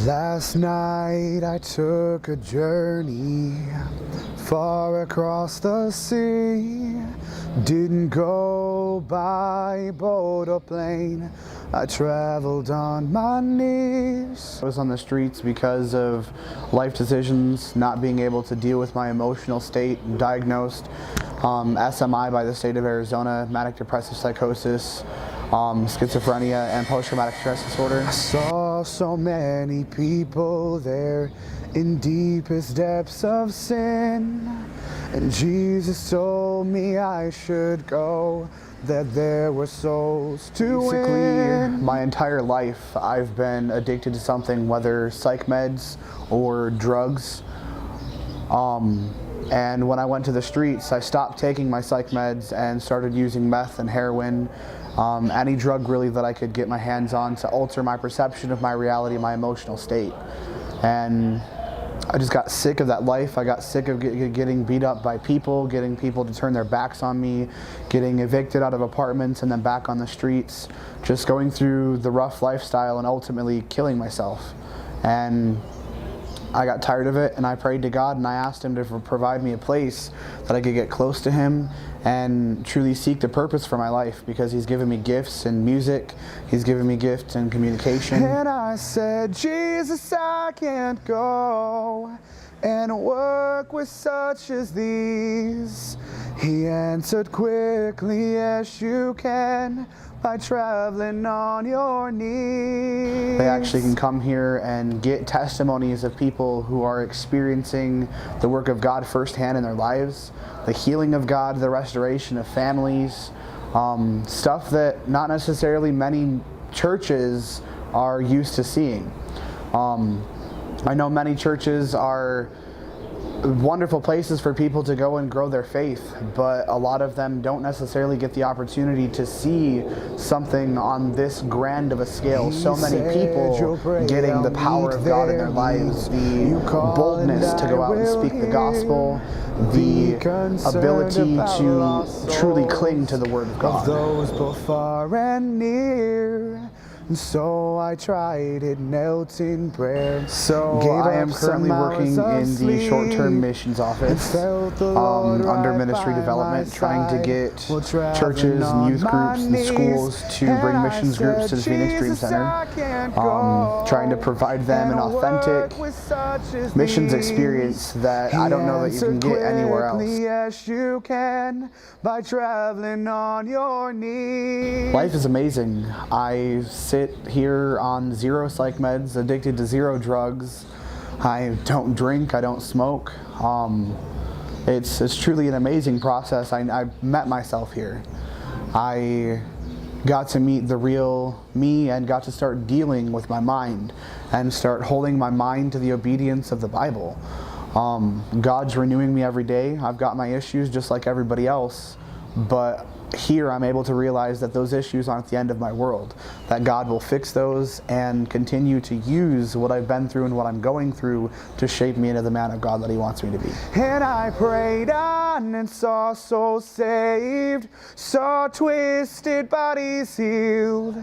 Last night I took a journey far across the sea. Didn't go by boat or plane, I traveled on my knees. I was on the streets because of life decisions, not being able to deal with my emotional state, diagnosed SMI by the state of Arizona, manic depressive psychosis, schizophrenia, and post-traumatic stress disorder. I saw so many people there in deepest depths of sin, and Jesus told me I should go, that there were souls to win. My entire life I've been addicted to something, whether psych meds or drugs. And when I went to the streets, I stopped taking my psych meds and started using meth and heroin, any drug really that I could get my hands on to alter my perception of my reality, my emotional state. And I just got sick of that life. I got sick of getting beat up by people, getting people to turn their backs on me, getting evicted out of apartments and then back on the streets, just going through the rough lifestyle and ultimately killing myself. And I got tired of it, and I prayed to God and I asked Him to provide me a place that I could get close to Him and truly seek the purpose for my life, because He's given me gifts in music, He's given me gifts in communication. And I said, Jesus, I can't go and work with such as these. He answered quickly, yes you can, by traveling on your knees. They actually can come here and get testimonies of people who are experiencing the work of God firsthand in their lives, the healing of God, the restoration of families, stuff that not necessarily many churches are used to seeing. I know many churches are wonderful places for people to go and grow their faith, but a lot of them don't necessarily get the opportunity to see something on this grand of a scale. So many people getting the power of God in their lives, the boldness to go out and speak the gospel, the ability to truly cling to the Word of God. Those both far and near. And so I tried it, knelt in prayer. So I am currently working in the short-term missions office under ministry development, trying to get churches and youth groups and schools to bring missions groups to the Phoenix Dream Center, trying to provide them an authentic missions experience that I don't know that you can get anywhere else. Yes, you can, by traveling on your knees. Life is amazing. I sit here on 0 psych meds, addicted to 0 drugs. I don't drink, I don't smoke. It's truly an amazing process. I met myself here. I got to meet the real me and got to start dealing with my mind and start holding my mind to the obedience of the Bible. God's renewing me every day. I've got my issues just like everybody else, but here I'm able to realize that those issues aren't the end of my world, that God will fix those and continue to use what I've been through and what I'm going through to shape me into the man of God that He wants me to be. And I prayed on and saw souls saved, saw twisted bodies healed.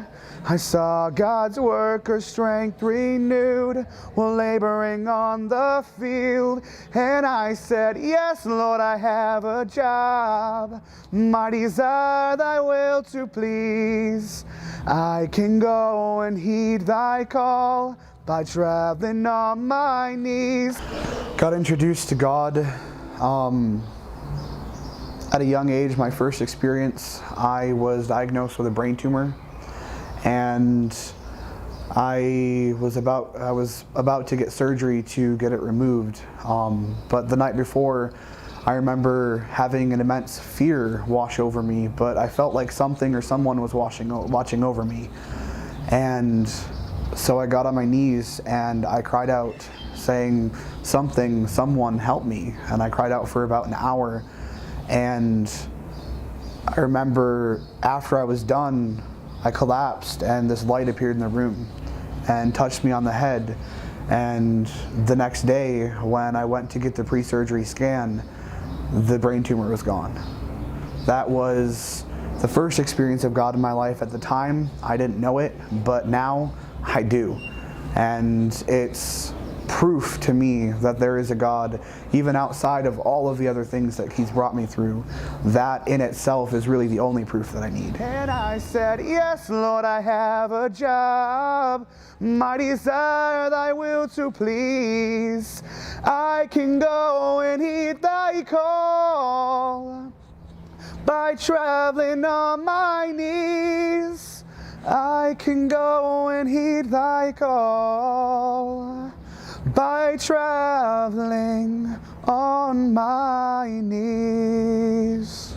I saw God's worker strength renewed while laboring on the field. And I said, yes, Lord, I have a job. My desire Thy will to please. I can go and heed Thy call by traveling on my knees. Got introduced to God at a young age. My first experience, I was diagnosed with a brain tumor. And I was about to get surgery to get it removed, but the night before, I remember having an immense fear wash over me, but I felt like something or someone was watching over me. And so I got on my knees and I cried out, saying, someone help me. And I cried out for about an hour. And I remember after I was done, I collapsed and this light appeared in the room and touched me on the head. And the next day, when I went to get the pre-surgery scan, the brain tumor was gone. That was the first experience of God in my life. At the time, I didn't know it, but now I do. And it's proof to me that there is a God, even outside of all of the other things that he's brought me through. That in itself is really the only proof that I need. And I said, yes, Lord, I have a job. My desire thy will to please. I can go and heed thy call by traveling on my knees. I can go and heed thy call by traveling on my knees.